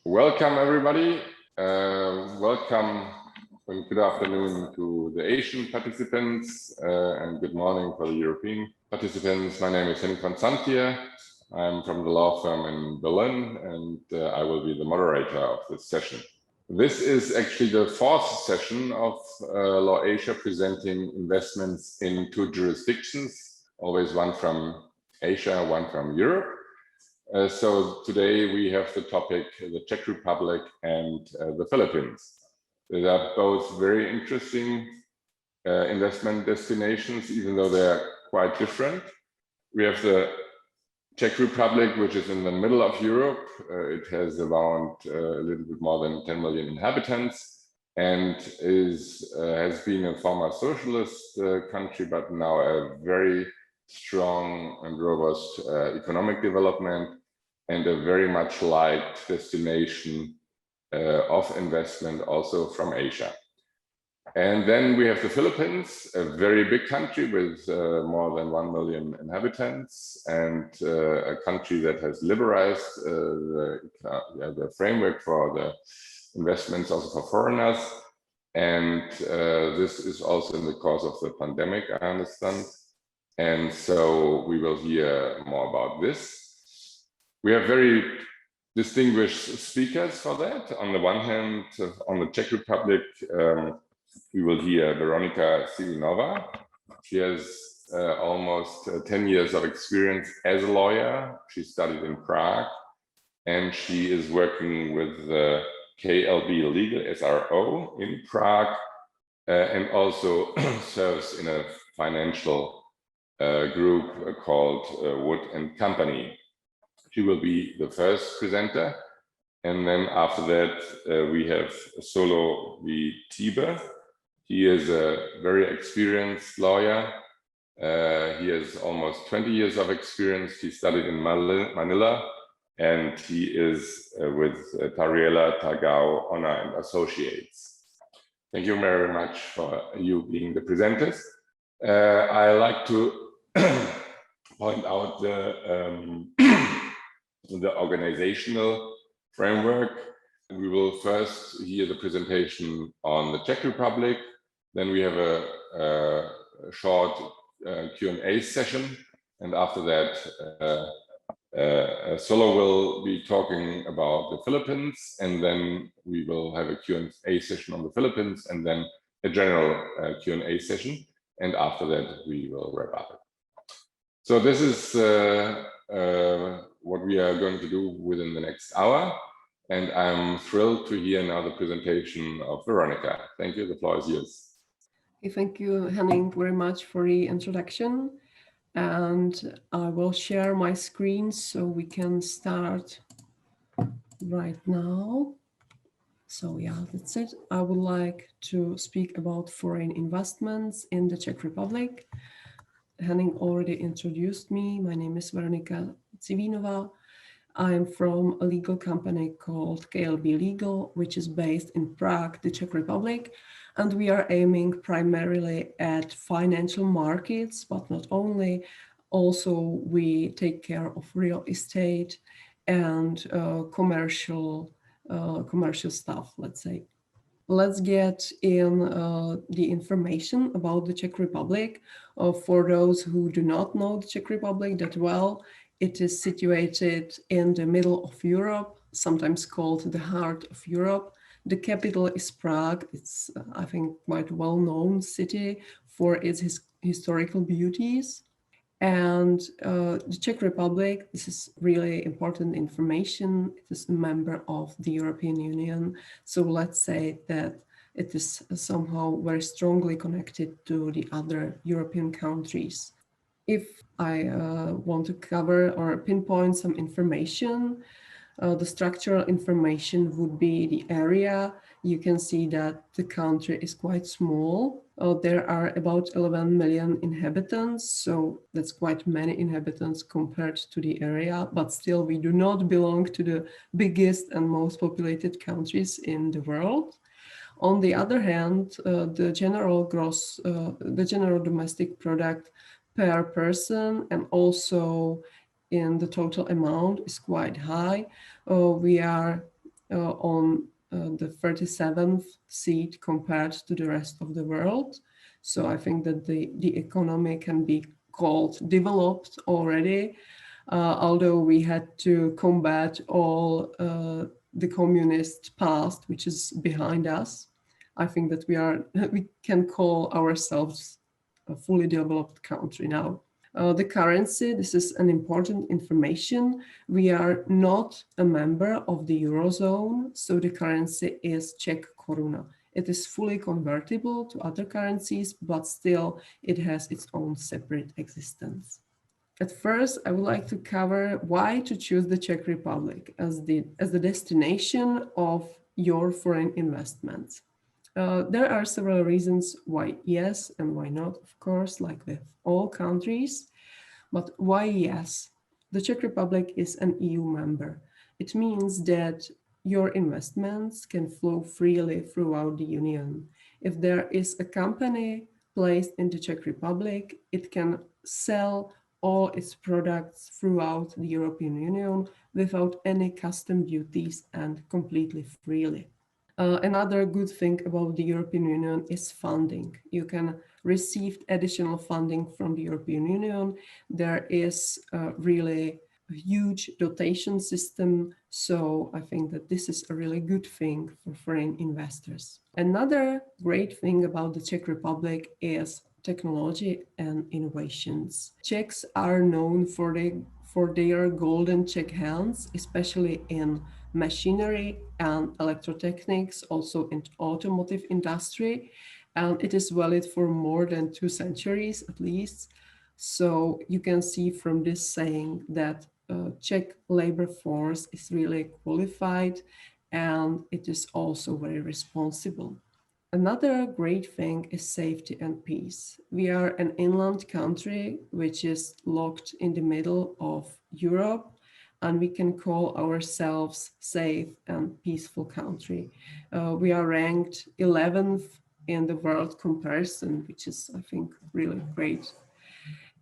Welcome, everybody. Welcome and good afternoon to the Asian participants and good morning for the European participants. My name is Henning von Zantier. I'm from the law firm in Berlin, and I will be the moderator of this session. This is actually the fourth session of Law Asia presenting investments in two jurisdictions, always one from Asia, one from Europe. So today we have the topic, the Czech Republic and the Philippines. They are both very interesting investment destinations, even though they're quite different. We have the Czech Republic, which is in the middle of Europe. It has around a little bit more than 10 million inhabitants and has been a former socialist country, but now a very strong and robust economic development and a very much liked destination of investment also from Asia. And then we have the Philippines, a very big country with more than 1 million inhabitants and a country that has liberalized the framework for the investments also for foreigners. And this is also in the course of the pandemic, I understand. And so we will hear more about this. We have very distinguished speakers for that. On the one hand, on the Czech Republic, we will hear Veronika Sivinova. She has almost 10 years of experience as a lawyer. She studied in Prague, and she is working with the KLB Legal SRO in Prague, and also serves in a financial group called Wood and Company. She will be the first presenter. And then after that, we have Solo V. Tibe. He is a very experienced lawyer. He has almost 20 years of experience. He studied in Manila, and he is with Tariela Tagao Honor and Associates. Thank you very much for you being the presenters. I like to point out the organizational framework. We will first hear the presentation on the Czech Republic. Then we have a short Q&A session. And after that, Solo will be talking about the Philippines. And then we will have a Q&A session on the Philippines and then a general Q&A session. And after that, we will wrap up. So this is what we are going to do within the next hour. And I'm thrilled to hear now the presentation of Veronika. Thank you. The floor is yours. Thank you, Henning, very much for the introduction. And I will share my screen so we can start right now. So yeah, that's it. I would like to speak about foreign investments in the Czech Republic. Henning already introduced me. My name is Veronika Sivinova. I'm from a legal company called KLB Legal, which is based in Prague, the Czech Republic. And we are aiming primarily at financial markets, but not only. Also, we take care of real estate and commercial stuff, let's say. Let's get in the information about the Czech Republic. For those who do not know the Czech Republic that well, it is situated in the middle of Europe, sometimes called the heart of Europe. The capital is Prague. It's, I think, quite well-known city for its historical beauties. And the Czech Republic, this is really important information. It is a member of the European Union. So let's say that it is somehow very strongly connected to the other European countries. If I want to cover or pinpoint some information, the structural information would be the area. You can see that the country is quite small. There are about 11 million inhabitants, so that's quite many inhabitants compared to the area, but still we do not belong to the biggest and most populated countries in the world. On the other hand, the general domestic product per person and also in the total amount is quite high. We are on the 37th seat compared to the rest of the world. So I think that the economy can be called developed already, although we had to combat all the communist past, which is behind us. I think that we can call ourselves a fully developed country now. The currency, this is an important information. We are not a member of the Eurozone, so the currency is Czech koruna. It is fully convertible to other currencies, but still it has its own separate existence. At first, I would like to cover why to choose the Czech Republic as the destination of your foreign investments. There are several reasons why yes and why not, of course, like with all countries. But why yes? The Czech Republic is an EU member. It means that your investments can flow freely throughout the Union. If there is a company placed in the Czech Republic, it can sell all its products throughout the European Union without any custom duties and completely freely. Another good thing about the European Union is funding. You can receive additional funding from the European Union. There is really a huge dotation system. So I think that this is a really good thing for foreign investors. Another great thing about the Czech Republic is technology and innovations. Czechs are known for their golden Czech hands, especially in machinery and electrotechnics, also in automotive industry. And it is valid for more than 2 centuries at least. So you can see from this saying that Czech labor force is really qualified and it is also very responsible. Another great thing is safety and peace. We are an inland country which is locked in the middle of Europe, and we can call ourselves safe and peaceful country. We are ranked 11th in the world comparison, which is, I think, really great.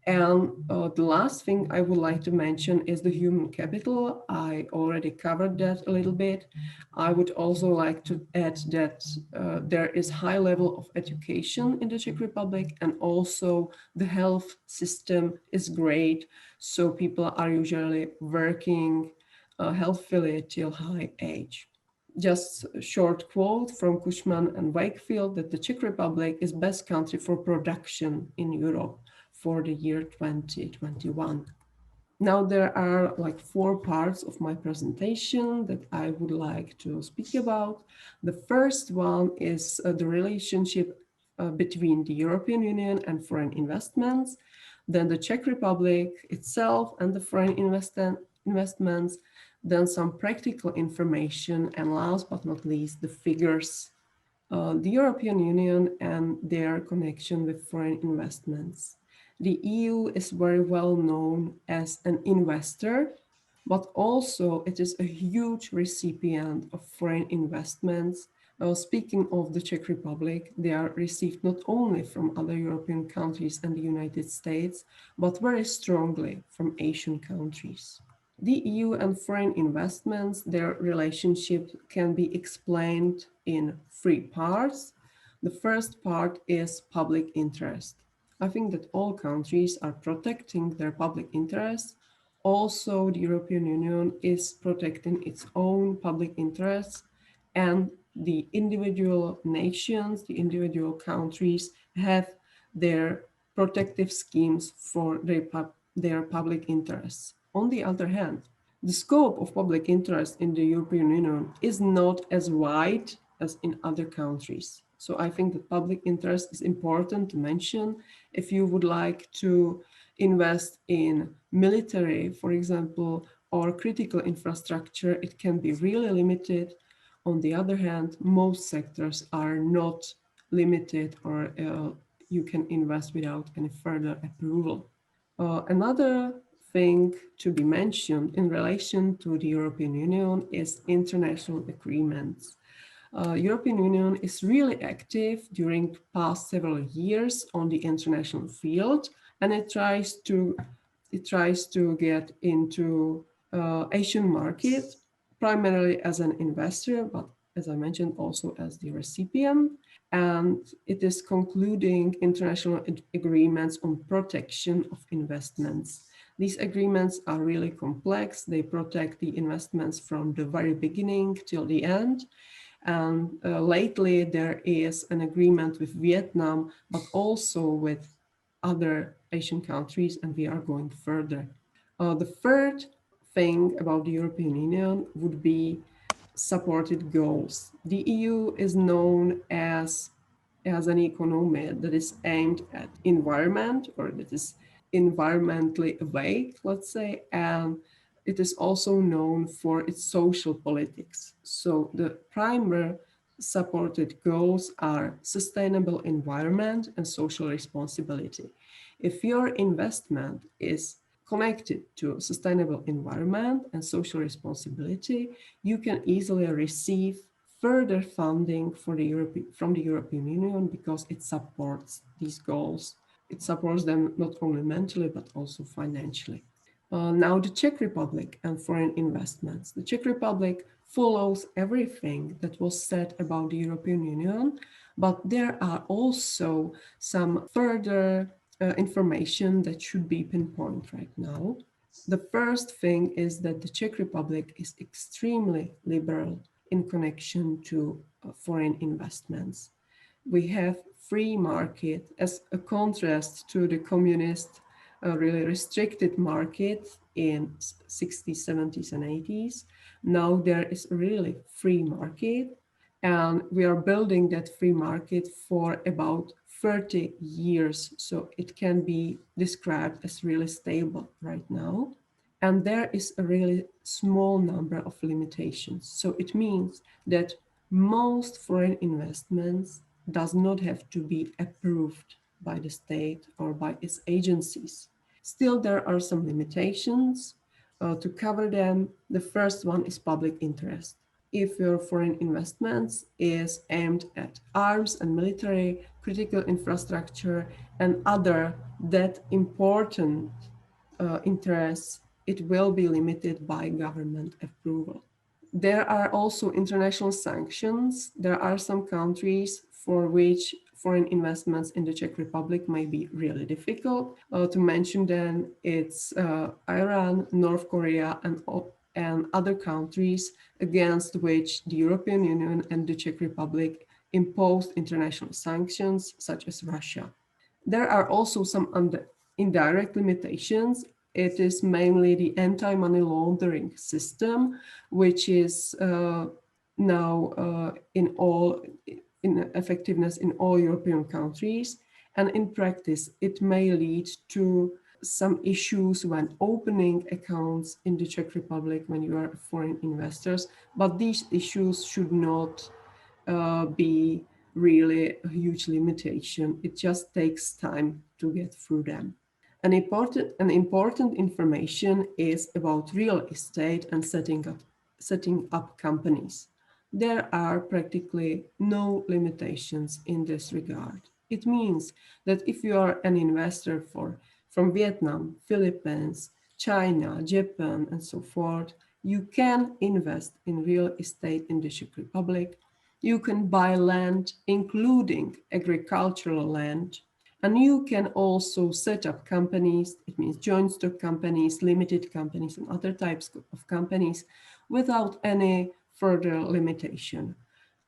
And the last thing I would like to mention is the human capital. I already covered that a little bit. I would also like to add that there is high level of education in the Czech Republic, and also the health system is great. So people are usually working healthfully till high age. Just a short quote from Cushman and Wakefield that the Czech Republic is best country for production in Europe for the year 2021. Now there are like 4 parts of my presentation that I would like to speak about. The first one is the relationship between the European Union and foreign investments, then the Czech Republic itself and the foreign investments, then some practical information, and last but not least, the figures, the European Union and their connection with foreign investments. The EU is very well known as an investor, but also it is a huge recipient of foreign investments. Speaking of the Czech Republic, they are received not only from other European countries and the United States, but very strongly from Asian countries. The EU and foreign investments, their relationship can be explained in 3 parts. The first part is public interest. I think that all countries are protecting their public interests. Also, the European Union is protecting its own public interests, and the individual nations, the individual countries have their protective schemes for their public interests. On the other hand, the scope of public interest in the European Union is not as wide as in other countries. So I think that public interest is important to mention. If you would like to invest in military, for example, or critical infrastructure, it can be really limited. On the other hand, most sectors are not limited, or you can invest without any further approval. Another thing to be mentioned in relation to the European Union is international agreements. European Union is really active during past several years on the international field, and it tries to get into Asian market. primarily as an investor, but as I mentioned, also as the recipient. And it is concluding international agreements on protection of investments. These agreements are really complex. They protect the investments from the very beginning till the end. And lately, there is an agreement with Vietnam, but also with other Asian countries, and we are going further. The third thing about the European Union would be supported goals. The EU is known as an economy that is aimed at environment, or that is environmentally awake, let's say, and it is also known for its social politics. So the primary supported goals are sustainable environment and social responsibility. If your investment is connected to sustainable environment and social responsibility, you can easily receive further funding from the European Union because it supports these goals. It supports them not only mentally, but also financially. Now, the Czech Republic and foreign investments. The Czech Republic follows everything that was said about the European Union, but there are also some further information that should be pinpointed right now. The first thing is that the Czech Republic is extremely liberal in connection to foreign investments. We have free market as a contrast to the communist, really restricted market in 60s, 70s, and 80s. Now there is a really free market, and we are building that free market for about 30 years. So it can be described as really stable right now. And there is a really small number of limitations. So it means that most foreign investments does not have to be approved by the state or by its agencies. Still, there are some limitations. To cover them, the first one is public interest. If your foreign investments is aimed at arms and military, critical infrastructure, and other that important interests, it will be limited by government approval. There are also international sanctions. There are some countries for which foreign investments in the Czech Republic may be really difficult. To mention then, it's Iran, North Korea, and other countries against which the European Union and the Czech Republic imposed international sanctions, such as Russia. There are also some indirect limitations. It is mainly the anti-money laundering system, which is now in effectiveness in all European countries. And in practice, it may lead to some issues when opening accounts in the Czech Republic when you are foreign investors, but these issues should not be really a huge limitation. It just takes time to get through them. An important information is about real estate and setting up companies. There are practically no limitations in this regard. It means that if you are an investor from Vietnam, Philippines, China, Japan, and so forth, you can invest in real estate in the Czech Republic. You can buy land, including agricultural land, and you can also set up companies. It means joint stock companies, limited companies, and other types of companies without any further limitation.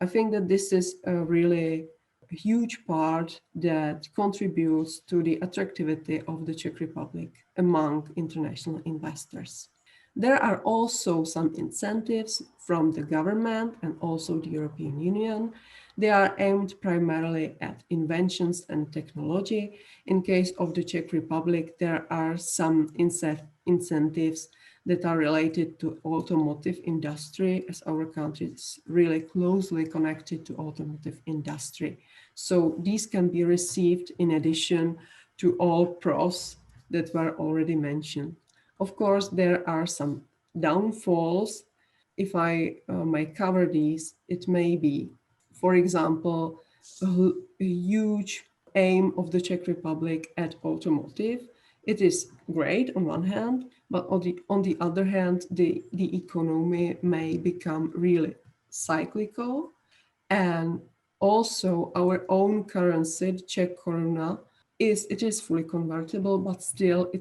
I think that this is a really huge part that contributes to the attractivity of the Czech Republic among international investors. There are also some incentives from the government and also the European Union. They are aimed primarily at inventions and technology. In case of the Czech Republic, there are some incentives that are related to automotive industry, as our country is really closely connected to automotive industry. So these can be received in addition to all pros that were already mentioned. Of course, there are some downfalls. If I may cover these, it may be, for example, a huge aim of the Czech Republic at automotive. It is great on one hand, but on the other hand, the economy may become really cyclical. And also our own currency, the Czech koruna, is fully convertible, but still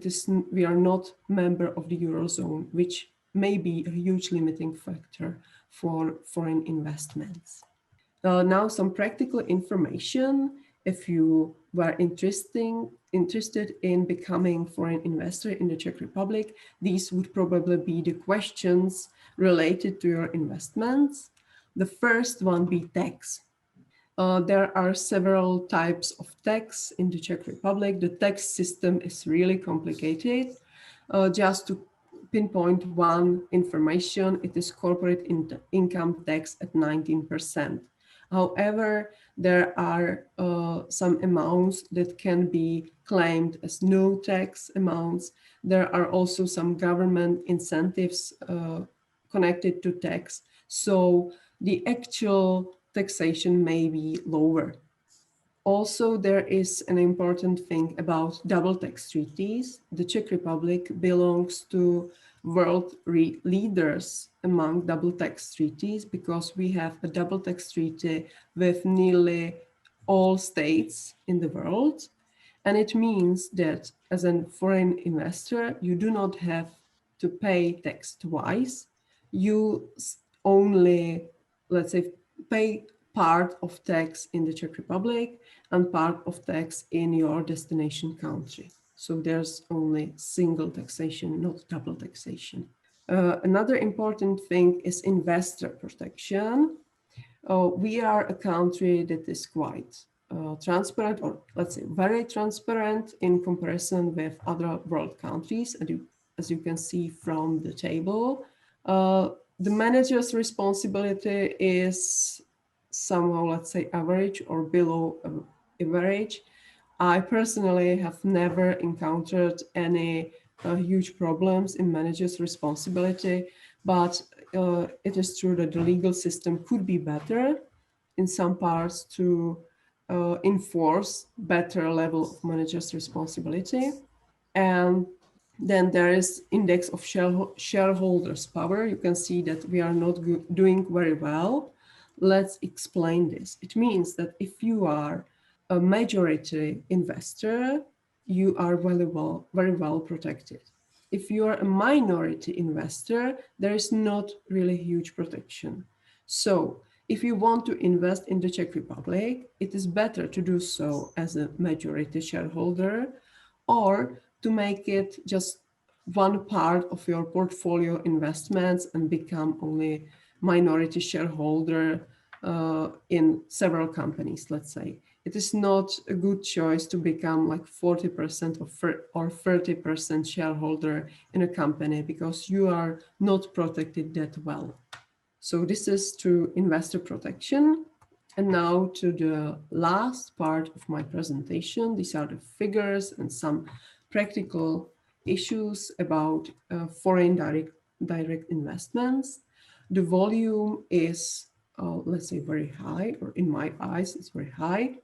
we are not member of the Eurozone, which may be a huge limiting factor for foreign investments. Now some practical information. If you were interested in becoming foreign investor in the Czech Republic, these would probably be the questions related to your investments. The first one be tax. There are several types of tax in the Czech Republic. The tax system is really complicated. Just to pinpoint one information, it is corporate income tax at 19%. However, there are some amounts that can be claimed as no tax amounts. There are also some government incentives connected to tax. So the actual taxation may be lower. Also, there is an important thing about double tax treaties. The Czech Republic belongs to world leaders among double tax treaties because we have a double tax treaty with nearly all states in the world. And it means that as a foreign investor, you do not have to pay tax twice. You only, let's say, pay part of tax in the Czech Republic and part of tax in your destination country. So there's only single taxation, not double taxation. Another important thing is investor protection. We are a country that is quite transparent, or let's say very transparent in comparison with other world countries, as you can see from the table. The manager's responsibility is somehow, let's say, average or below average. I personally have never encountered any huge problems in manager's responsibility, but it is true that the legal system could be better in some parts to enforce better level of manager's responsibility. And then there is index of shareholders power. You can see that we are not doing very well. Let's explain this. It means that if you are a majority investor, you are very well protected. If you are a minority investor, there is not really huge protection. So if you want to invest in the Czech Republic, it is better to do so as a majority shareholder or to make it just one part of your portfolio investments and become only minority shareholder in several companies, let's say. It is not a good choice to become like 40% or 30% shareholder in a company because you are not protected that well. So this is to investor protection. And now to the last part of my presentation. These are the figures and some practical issues about foreign direct investments. The volume is, let's say, very high, or in my eyes, it's very high.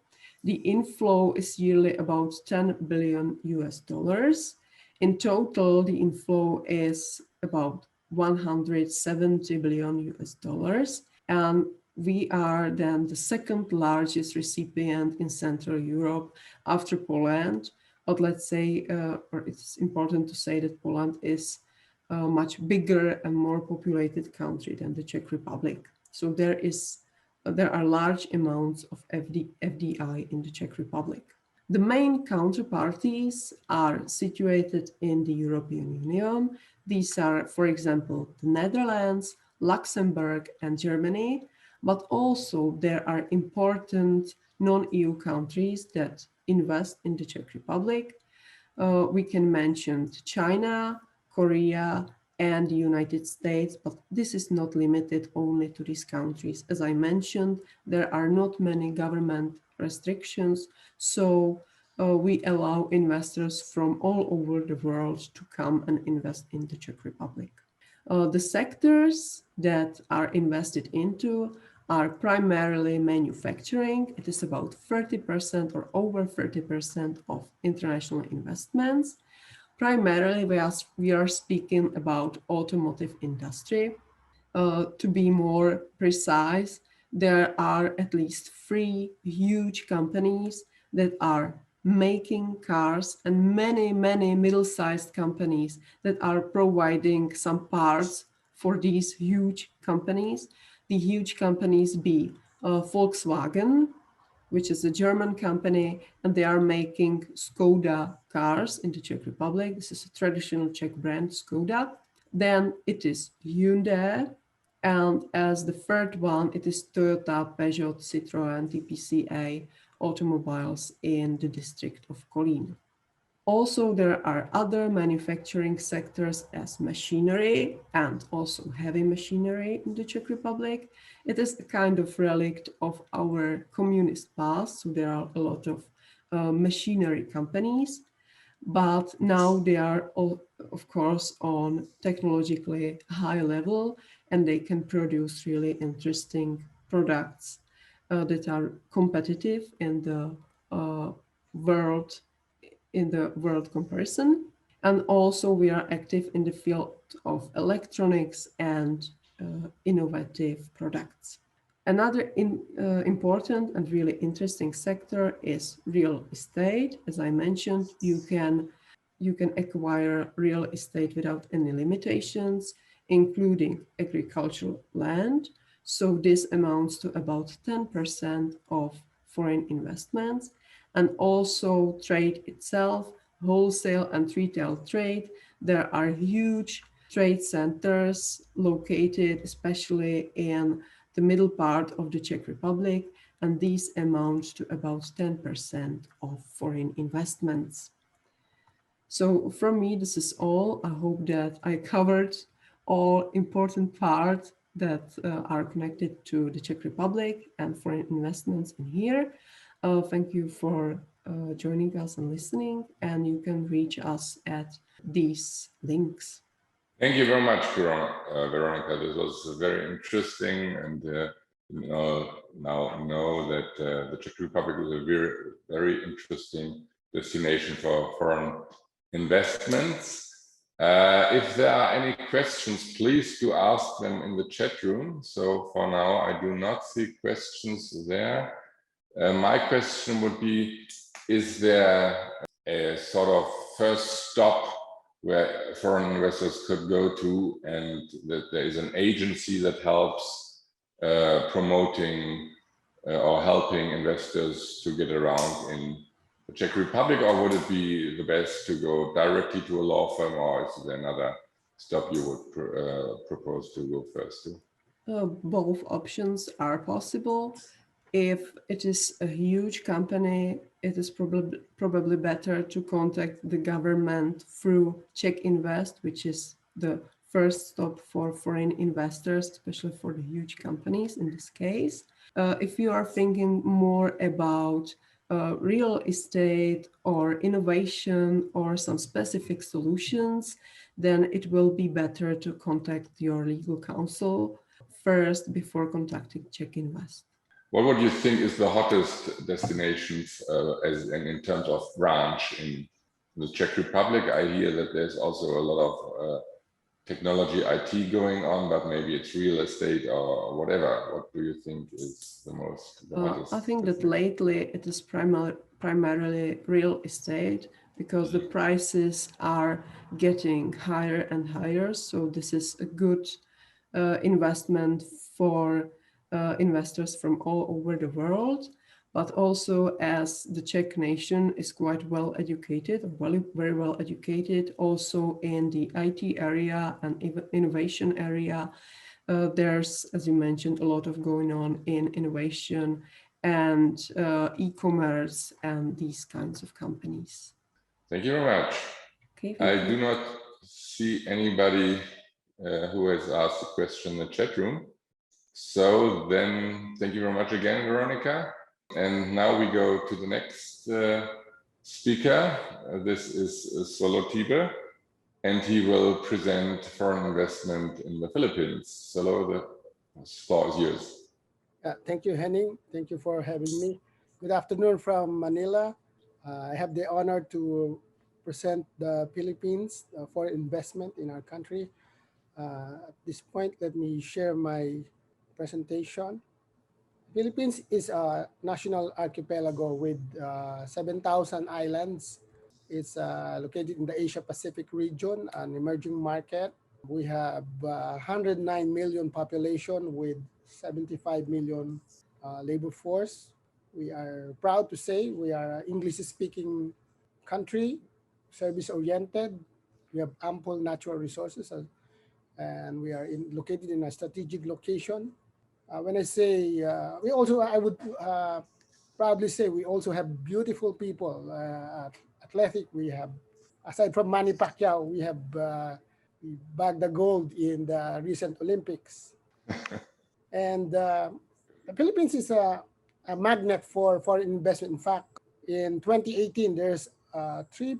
The inflow is yearly about 10 billion US dollars. In total, the inflow is about 170 billion US dollars. And we are then the second largest recipient in Central Europe after Poland. But let's say, or it's important to say that Poland is a much bigger and more populated country than the Czech Republic. So there are large amounts of FDI in the Czech Republic. The main counterparties are situated in the European Union. These are, for example, the Netherlands, Luxembourg, and Germany, but also there are important non-EU countries that invest in the Czech Republic. We can mention China, Korea, and the United States, but this is not limited only to these countries. As I mentioned, there are not many government restrictions, so we allow investors from all over the world to come and invest in the Czech Republic. The sectors that are invested into are primarily manufacturing. It is about 30% or over 30% of international investments. Primarily, we are speaking about automotive industry. To be more precise, there are at least 3 huge companies that are making cars, and many middle-sized companies that are providing some parts for these huge companies. The huge companies be Volkswagen, which is a German company, and they are making Skoda cars in the Czech Republic. This is a traditional Czech brand, Skoda. Then it is Hyundai, and as the third one, it is Toyota, Peugeot, Citroën, TPCA automobiles in the district of Kolín. Also, there are other manufacturing sectors as machinery and also heavy machinery in the Czech Republic. It is a kind of relic of our communist past, so there are a lot of machinery companies, but now they are all, of course, on technologically high level, and they can produce really interesting products that are competitive in the world comparison. And also we are active in the field of electronics and innovative products. Another important and really interesting sector is real estate. As I mentioned, you can acquire real estate without any limitations, including agricultural land. So this amounts to about 10% of foreign investments. And also trade itself, wholesale and retail trade. There are huge trade centers located especially in the middle part of the Czech Republic, and these amount to about 10% of foreign investments. So from me, this is all. I hope that I covered all important parts that are connected to the Czech Republic and foreign investments in here. Thank you for joining us and listening, and you can reach us at these links. Thank you very much, Veronica. This was very interesting, and now know that the Czech Republic is a very, very interesting destination for foreign investments. If there are any questions, please do ask them in the chat room. So for now, I do not see questions there. My question would be, is there a sort of first stop where foreign investors could go to, and that there is an agency that helps promoting or helping investors to get around in the Czech Republic, or would it be the best to go directly to a law firm, or is there another stop you would propose to go first to? Both options are possible. If it is a huge company, it is probably better to contact the government through Czech Invest, which is the first stop for foreign investors, especially for the huge companies in this case. If you are thinking more about real estate or innovation or some specific solutions, then it will be better to contact your legal counsel first before contacting Czech Invest. What would you think is the hottest destinations in terms of branch in the Czech Republic? I hear that there's also a lot of technology IT going on, but maybe it's real estate or whatever. What do you think is the hottest? I think that lately it is primarily real estate, because the prices are getting higher and higher. So this is a good investment for investors from all over the world, but also as the Czech nation is quite well educated, very well educated, also in the IT area and innovation area. There's, as you mentioned, a lot of going on in innovation and e-commerce and these kinds of companies. Thank you very much. Okay, I do not see anybody who has asked a question in the chat room. So then, thank you very much again, Veronica. And now we go to the next speaker. This is Solo Tibe, and he will present foreign investment in the Philippines. Solo, the floor is yours. Thank you, Henning. Thank you for having me. Good afternoon from Manila. I have the honor to represent the Philippines for investment in our country. At this point, let me share my presentation. Philippines is a national archipelago with 7,000 islands. It's located in the Asia Pacific region, an emerging market. We have 109 million population with 75 million labor force. We are proud to say we are an English-speaking country, service-oriented. We have ample natural resources, and we are located in a strategic location. When I say I would proudly say we also have beautiful people, athletic. We have, aside from Manny Pacquiao, we bagged the gold in the recent Olympics. And the Philippines is a magnet for foreign investment. In fact, in 2018, there's $83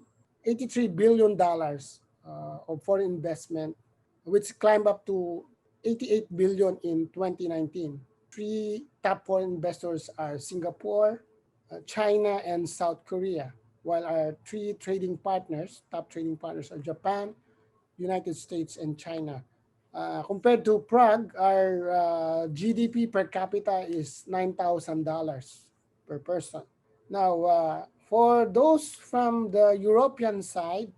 billion of foreign investment, which climbed up to 88 billion in 2019. Three top foreign investors are Singapore, China, and South Korea, while our three top trading partners are Japan, United States, and China. Compared to Prague, our GDP per capita is $9,000 per person. Now, for those from the European side,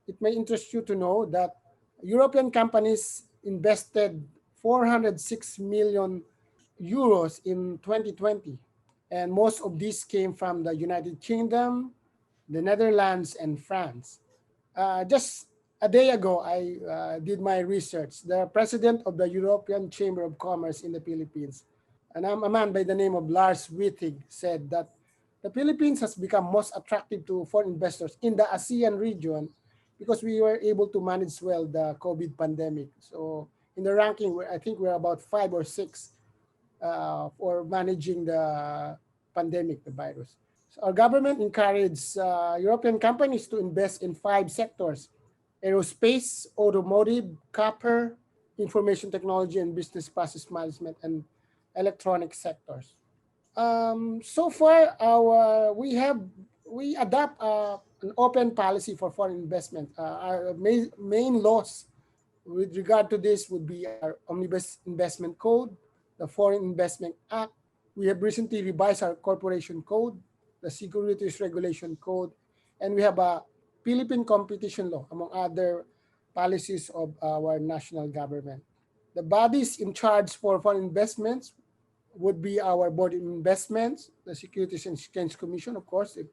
it may interest you to know that European companies invested 406 million euros in 2020. And most of these came from the United Kingdom, the Netherlands, and France. Just a day ago, I did my research. The president of the European Chamber of Commerce in the Philippines, and a man by the name of Lars Wittig, said that the Philippines has become most attractive to foreign investors in the ASEAN region because we were able to manage well the COVID pandemic. So in the ranking, I think we're about 5 or 6 for managing the pandemic, the virus. So our government encouraged European companies to invest in 5 sectors: aerospace, automotive, copper, information technology, and business process management, and electronic sectors. So far, we adopt an open policy for foreign investment. Our main laws with regard to this would be our Omnibus Investment Code, the Foreign Investment Act. We have recently revised our Corporation Code, the Securities Regulation Code, and we have a Philippine Competition Law, among other policies of our national government. The bodies in charge for foreign investments would be our Board of Investments, the Securities and Exchange Commission, of course, if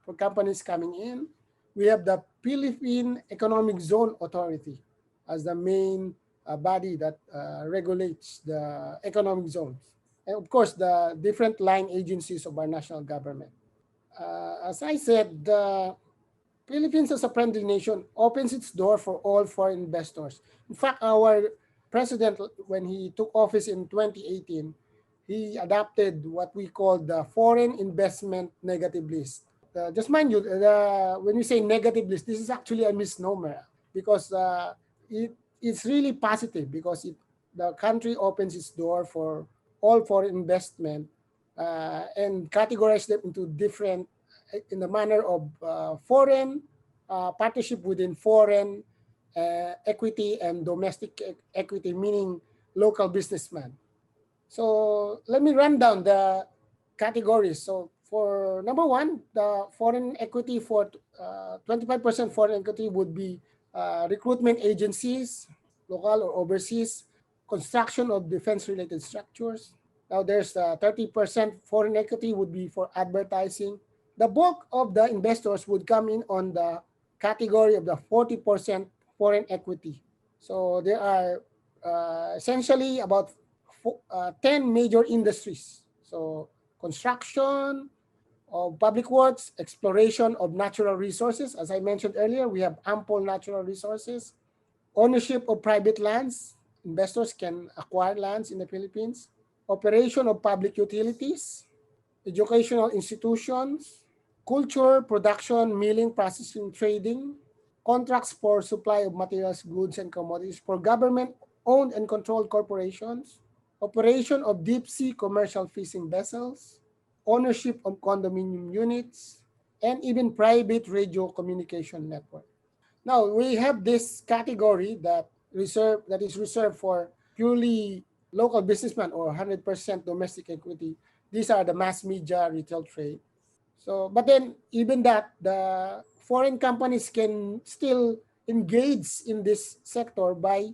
for companies coming in. We have the Philippine Economic Zone Authority as the main body that regulates the economic zones. And of course, the different line agencies of our national government. As I said, the Philippines as a friendly nation opens its door for all foreign investors. In fact, our president, when he took office in 2018, he adopted what we call the Foreign Investment Negative List. Just mind you, when we say negative list, this is actually a misnomer because it's really positive because the country opens its door for all foreign investment and categorize them into different, in the manner of foreign partnership within foreign equity and domestic equity, meaning local businessmen. So let me run down the categories. So for number 1, the foreign equity, for 25% foreign equity would be recruitment agencies, local or overseas, construction of defense-related structures. Now there's 30% foreign equity would be for advertising. The bulk of the investors would come in on the category of the 40% foreign equity. So there are essentially about 10 major industries. So construction of public works, exploration of natural resources. As I mentioned earlier, we have ample natural resources. Ownership of private lands. Investors can acquire lands in the Philippines. Operation of public utilities. Educational institutions. Culture, production, milling, processing, trading. Contracts for supply of materials, goods, and commodities for government-owned and controlled corporations. Operation of deep-sea commercial fishing vessels. Ownership of condominium units. and even private radio communication network. Now we have this category that is reserved for purely local businessmen or 100% domestic equity. These are the mass media, retail trade. So, but then even that, the foreign companies can still engage in this sector by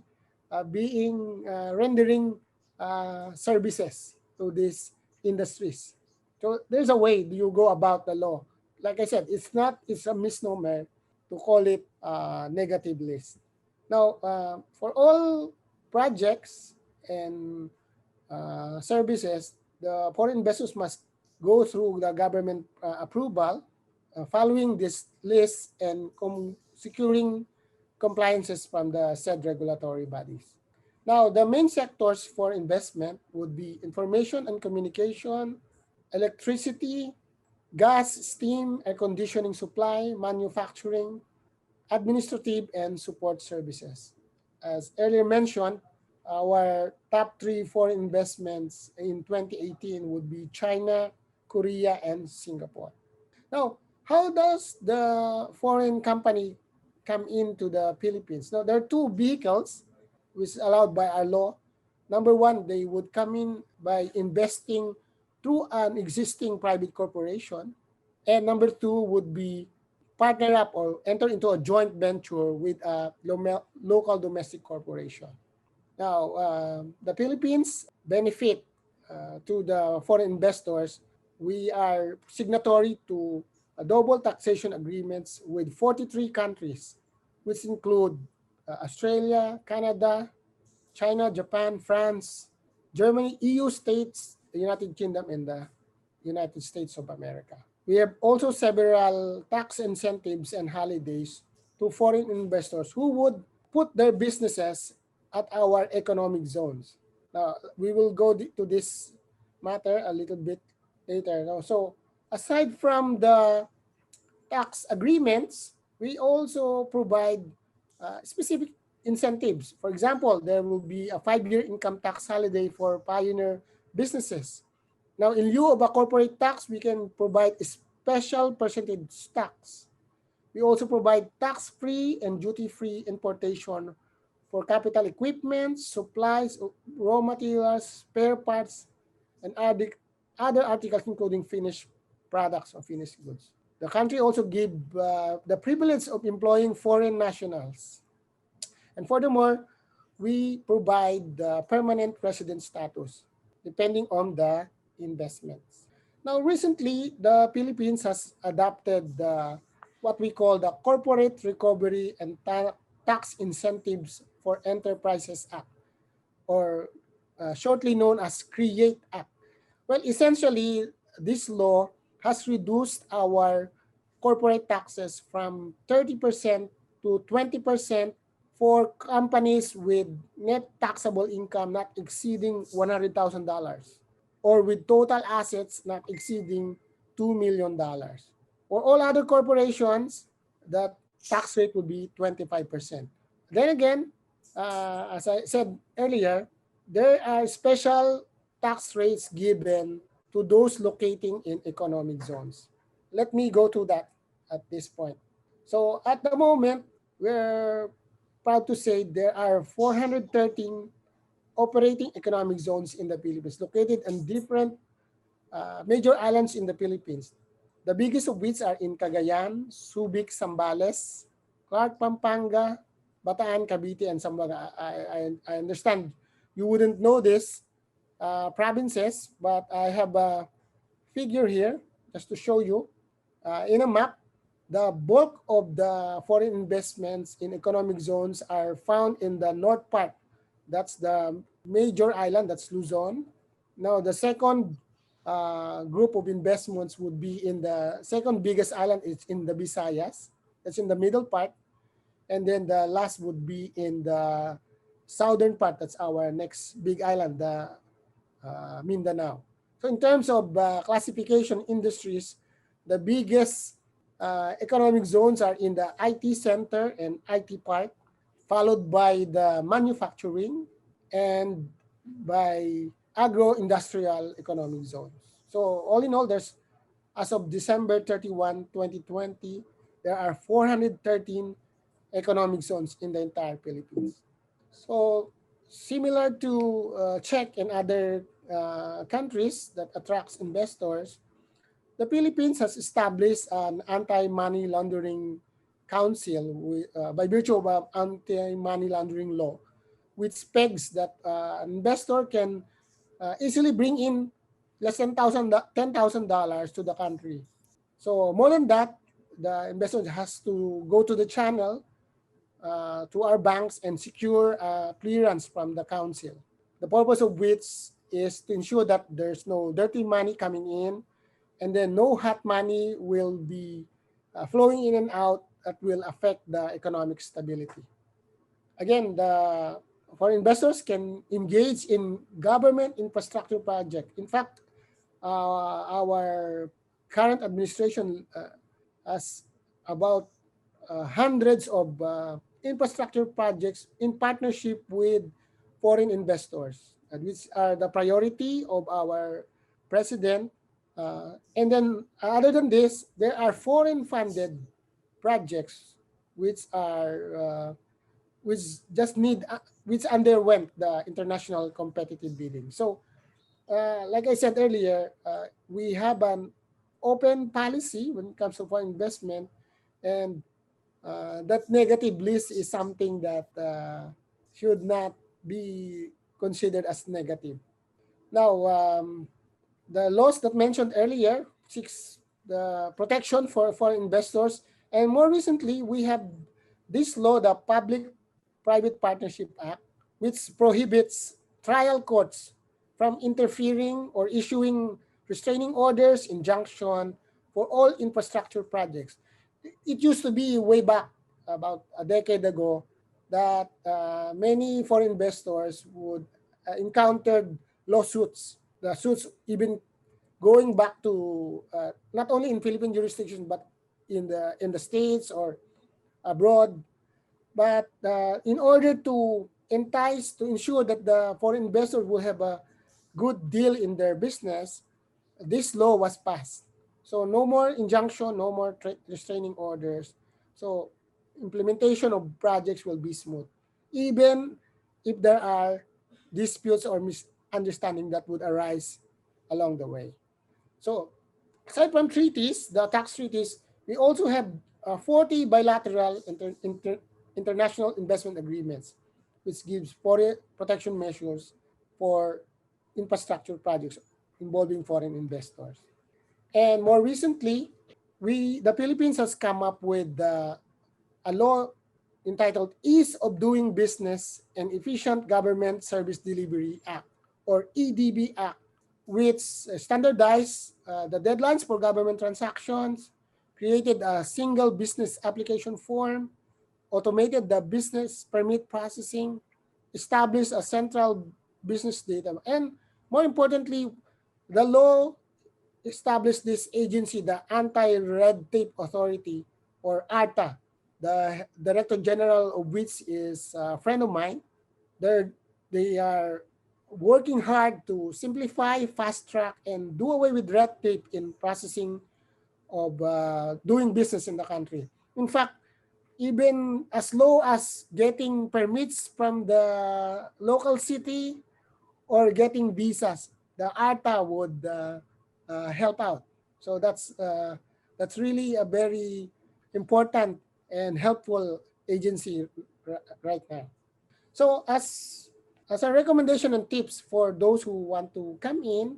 rendering services to these industries. So there's a way you go about the law. Like I said, it's a misnomer to call it negative list. Now, for all projects and services, the foreign investors must go through the government approval, following this list and securing compliances from the said regulatory bodies. Now, the main sectors for investment would be information and communication, electricity, gas, steam, air conditioning supply, manufacturing, administrative, and support services. As earlier mentioned, our top 3 foreign investments in 2018 would be China, Korea, and Singapore. Now, how does the foreign company come into the Philippines? Now, there are 2 vehicles which is allowed by our law. Number 1, they would come in by investing through an existing private corporation. And number 2 would be partner up or enter into a joint venture with a local domestic corporation. Now, the Philippines benefit to the foreign investors. We are signatory to a double taxation agreements with 43 countries, which include Australia, Canada, China, Japan, France, Germany, EU states, the United Kingdom, and the United States of America. We have also several tax incentives and holidays to foreign investors who would put their businesses at our economic zones. Now, we will go to this matter a little bit later. So, aside from the tax agreements, we also provide specific incentives. For example, there will be a 5-year income tax holiday for pioneer businesses. Now, in lieu of a corporate tax, we can provide a special percentage tax. We also provide tax-free and duty-free importation for capital equipment, supplies, raw materials, spare parts, and other articles including finished products or finished goods. The country also gives the privilege of employing foreign nationals. And furthermore, we provide the permanent resident status depending on the investments. Now, recently, the Philippines has adopted what we call the Corporate Recovery and Tax Incentives for Enterprises Act, or shortly known as CREATE Act. Well, essentially, this law has reduced our corporate taxes from 30% to 20% for companies with net taxable income not exceeding $100,000 or with total assets not exceeding $2 million. For all other corporations, the tax rate would be 25%. Then again, as I said earlier, there are special tax rates given to those locating in economic zones. Let me go to that at this point. So at the moment, we're proud to say there are 413 operating economic zones in the Philippines, located on different major islands in the Philippines. The biggest of which are in Cagayan, Subic, Zambales, Clark, Pampanga, Bataan, Cavite, and Zamboanga. I understand you wouldn't know this provinces, but I have a figure here just to show you. In a map, the bulk of the foreign investments in economic zones are found in the north part. That's the major island, that's Luzon. Now, the second group of investments would be in the second biggest island is in the Visayas. That's in the middle part. And then the last would be in the southern part. That's our next big island, the Mindanao. So in terms of classification industries, the biggest economic zones are in the IT center and IT park, followed by the manufacturing and by agro-industrial economic zones. So all in all, there's as of December 31, 2020, there are 413 economic zones in the entire Philippines. So similar to Czech and other countries that attracts investors, the Philippines has established an anti-money laundering council by virtue of an anti-money laundering law, which pegs that an investor can easily bring in less than $10,000 to the country. So more than that, the investor has to go to the channel to our banks and secure clearance from the council. The purpose of which is to ensure that there's no dirty money coming in, and then no hot money will be flowing in and out that will affect the economic stability. Again, the foreign investors can engage in government infrastructure project. In fact, our current administration has about hundreds of infrastructure projects in partnership with foreign investors, which are the priority of our president. And then other than this, there are foreign funded projects which are which just need which underwent the international competitive bidding. So like I said earlier, we have an open policy when it comes to foreign investment, and that negative list is something that should not be considered as negative. Now, the laws that mentioned earlier seeks the protection for foreign investors, and more recently, we have this law, the Public-Private Partnership Act, which prohibits trial courts from interfering or issuing restraining orders, injunction for all infrastructure projects. It used to be way back about a decade ago that many foreign investors would encounter lawsuits. The suits even going back to not only in Philippine jurisdiction but in the States or abroad. But in order to ensure that the foreign investors will have a good deal in their business, this law was passed. So no more injunction, no more restraining orders. So implementation of projects will be smooth, even if there are disputes or misunderstanding that would arise along the way. So aside from treaties, the tax treaties, we also have 40 bilateral international investment agreements, which gives foreign protection measures for infrastructure projects involving foreign investors. And more recently, the Philippines has come up with a law entitled Ease of Doing Business and Efficient Government Service Delivery Act, or EDB Act, which standardized the deadlines for government transactions, created a single business application form, automated the business permit processing, established a central business data, and more importantly, the law established this agency, the Anti-Red Tape Authority, or ARTA, the Director General of which is a friend of mine. They are working hard to simplify, fast track, and do away with red tape in processing of doing business in the country. In fact, even as low as getting permits from the local city or getting visas, the ARTA would help out. So that's really a very important and helpful agency right now. So as a recommendation and tips for those who want to come in,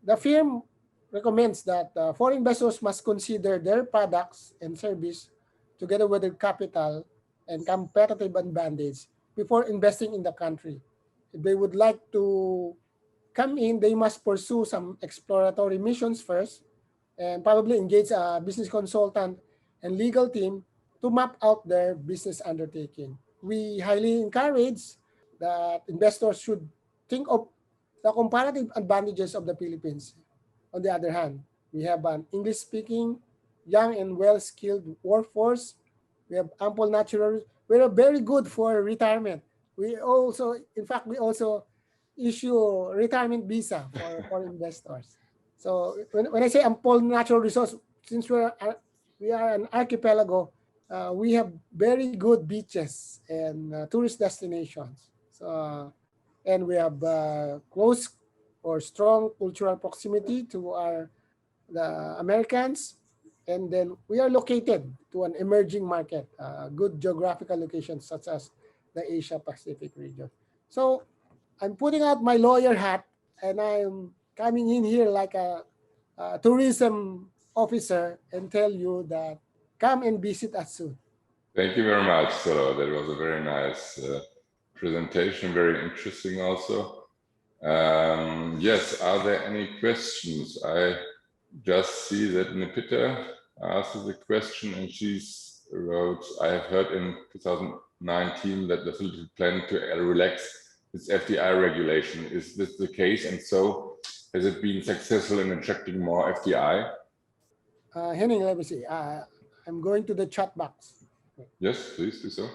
the firm recommends that foreign investors must consider their products and service together with their capital and competitive advantage before investing in the country. If they would like to come in, they must pursue some exploratory missions first and probably engage a business consultant and legal team to map out their business undertaking. We highly encourage that investors should think of the comparative advantages of the Philippines. On the other hand, we have an English-speaking, young and well-skilled workforce. We have ample natural. We're very good for retirement. We also issue retirement visa for investors. So when I say ample natural resource, since we are an archipelago, we have very good beaches and tourist destinations. So and we have close or strong cultural proximity to the Americans, and then we are located to an emerging market, good geographical locations such as the Asia Pacific region. So I'm putting out my lawyer hat, and I'm coming in here like a tourism officer and tell you that come and visit us soon. Thank you very much, Solo. That was a very nice presentation, very interesting also. Yes, are there any questions? I just see that Nipita asked the question, and she's wrote, I have heard in 2019 that the Philippines plan to relax its FDI regulation. Is this the case? And so has it been successful in attracting more FDI? Henning, let me see. I'm going to the chat box. Yes, please do so.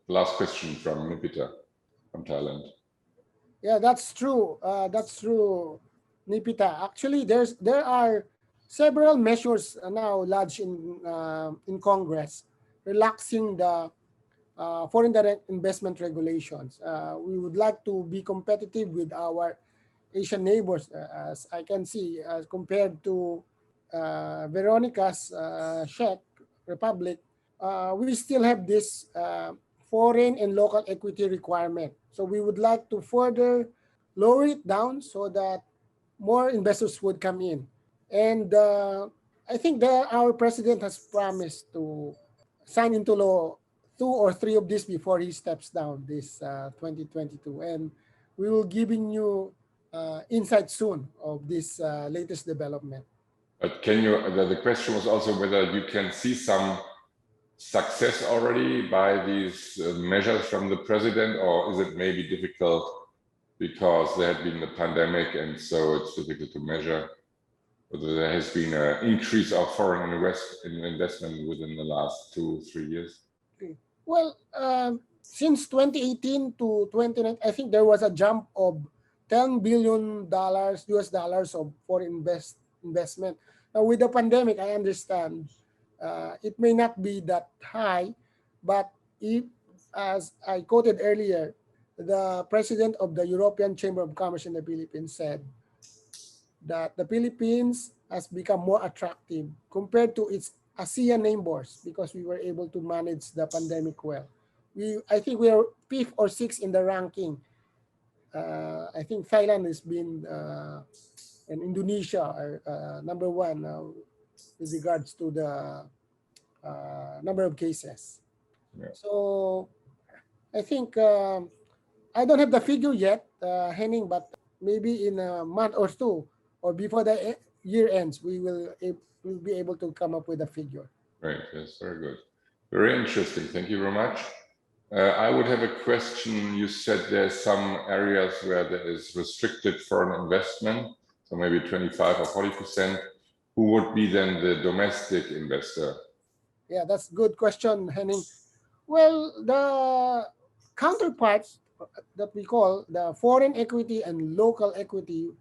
Last question from Nipita from Thailand. Yeah, that's true. That's true, Nipita. Actually, there are several measures now lodged in Congress relaxing the foreign direct investment regulations. We would like to be competitive with our Asian neighbors, as I can see, as compared to Veronica's Czech Republic. We still have this foreign and local equity requirement. So we would like to further lower it down so that more investors would come in. And I think that our president has promised to sign into law 2 or 3 of these before he steps down this 2022. And we will giving you insight soon of this latest development. But can you, the question was also whether you can see some success already by these measures from the president, or is it maybe difficult because there had been the pandemic and so it's difficult to measure whether there has been an increase of foreign investment within the last 2-3 years? Well, since 2018 to 2019, I think there was a jump of $10 billion US dollars of foreign investment. Now with the pandemic, I understand it may not be that high, but if, as I quoted earlier, the president of the European Chamber of Commerce in the Philippines said that the Philippines has become more attractive compared to its ASEAN neighbors because we were able to manage the pandemic well. I think we are 5th or 6th in the ranking. I think Thailand has been and Indonesia are number 1 with regards to the number of cases. Yeah. So I think I don't have the figure yet, Henning, but maybe in a month or 2 or before the year ends, we will be able to come up with a figure. Right, yes, very good. Very interesting, thank you very much. I would have a question. You said there's some areas where there is restricted foreign investment, so maybe 25 or 40%. Who would be then the domestic investor? Yeah, that's a good question, Henning. Well, the counterparts that we call the foreign equity and local equity,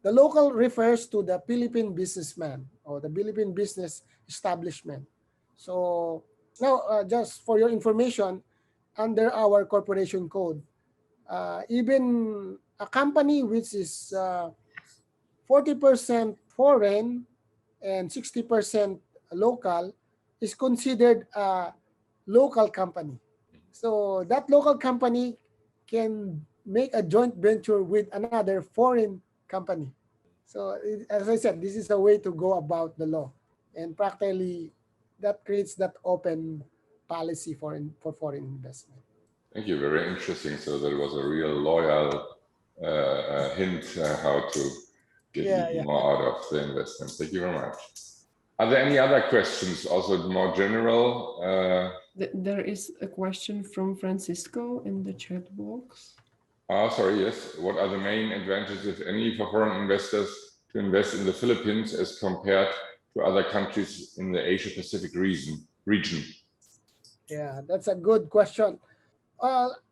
the local refers to the Philippine businessman or the Philippine business establishment. So now, just for your information, under our corporation code, even a company which is 40% foreign and 60% local is considered a local company. So that local company can make a joint venture with another foreign company. So as I said, this is a way to go about the law, and practically that creates that open policy for foreign investment. Thank you, very interesting. So there was a real loyal hint how to get more out of the investment. Thank you very much. Are there any other questions, also more general? There is a question from Francisco in the chat box. Sorry, yes. What are the main advantages, if any, for foreign investors to invest in the Philippines as compared to other countries in the Asia-Pacific region? Yeah, that's a good question.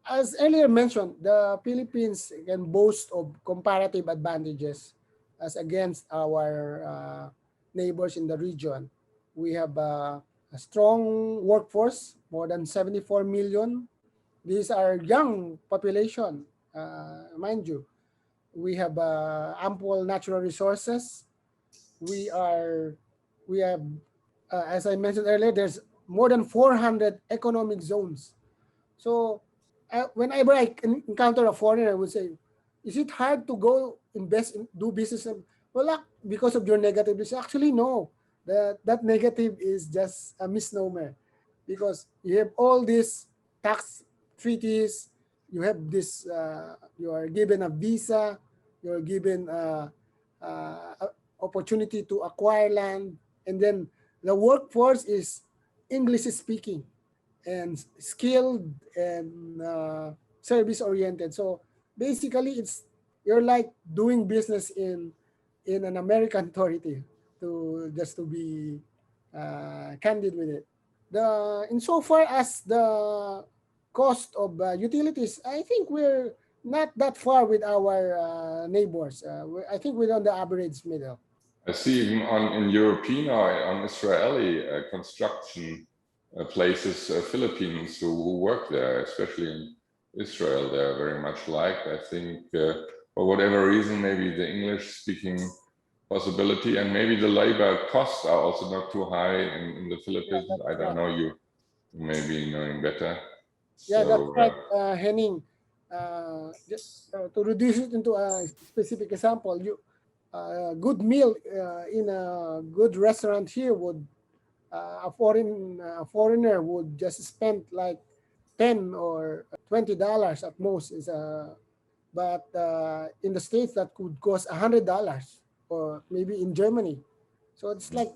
As earlier mentioned, the Philippines can boast of comparative advantages as against our neighbors in the region. We have a strong workforce, more than 74 million. These are young population, mind you. We have ample natural resources. We have, as I mentioned earlier, there's more than 400 economic zones. So whenever I encounter a foreigner, I would say, is it hard to go invest, do business? Well, because of your negativeness. Actually, no. That negative is just a misnomer, because you have all these tax treaties. You have this. You are given a visa. You are given opportunity to acquire land, and then the workforce is English speaking and skilled and service oriented. So basically, you're like doing business in an American authority, to just to be candid with it. Insofar as the cost of utilities, I think we're not that far with our neighbors. I think we're on the average middle. I see even in European or on Israeli construction places, Philippines who work there, especially in Israel, they're very much liked. I think for whatever reason, maybe the English-speaking possibility and maybe the labor costs are also not too high in the Philippines. Yeah, I don't know, you maybe knowing better. Yeah, so, that's right, Henning. Just to reduce it into a specific example, a good meal in a good restaurant here would a foreigner would just spend like $10 or $20 at most. But in the States that could cost $100, or maybe in Germany. So it's like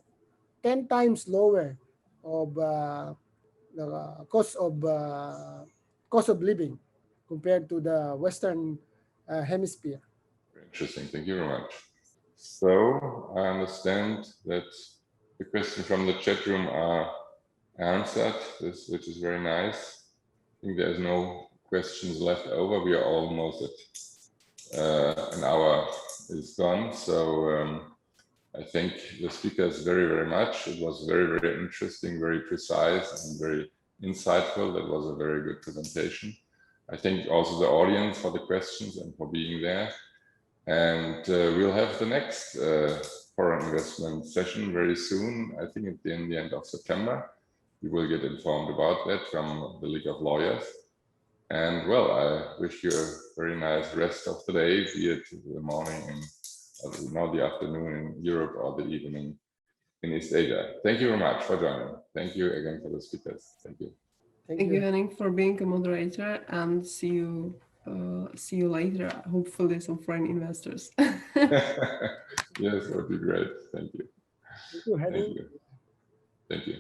10 times lower of the cost of living compared to the Western hemisphere. Interesting. Thank you very much. So I understand that the questions from the chat room are answered, which is very nice. I think there's no questions left over. We are almost at an hour is gone. So I thank the speakers very, very much. It was very, very interesting, very precise, and very insightful. That was a very good presentation. I thank also the audience for the questions and for being there. And we'll have the next foreign investment session very soon. I think at the end of September. You will get informed about that from the League of Lawyers. And well, I wish you a very nice rest of the day, be it the morning or now the afternoon in Europe or the evening in East Asia. Thank you very much for joining. Thank you again for the speakers. Thank you. Thank you, Henning, for being a moderator, and see you later. Hopefully some foreign investors. Yes, that would be great. Thank you. Thank you, Henning. Thank you. Thank you.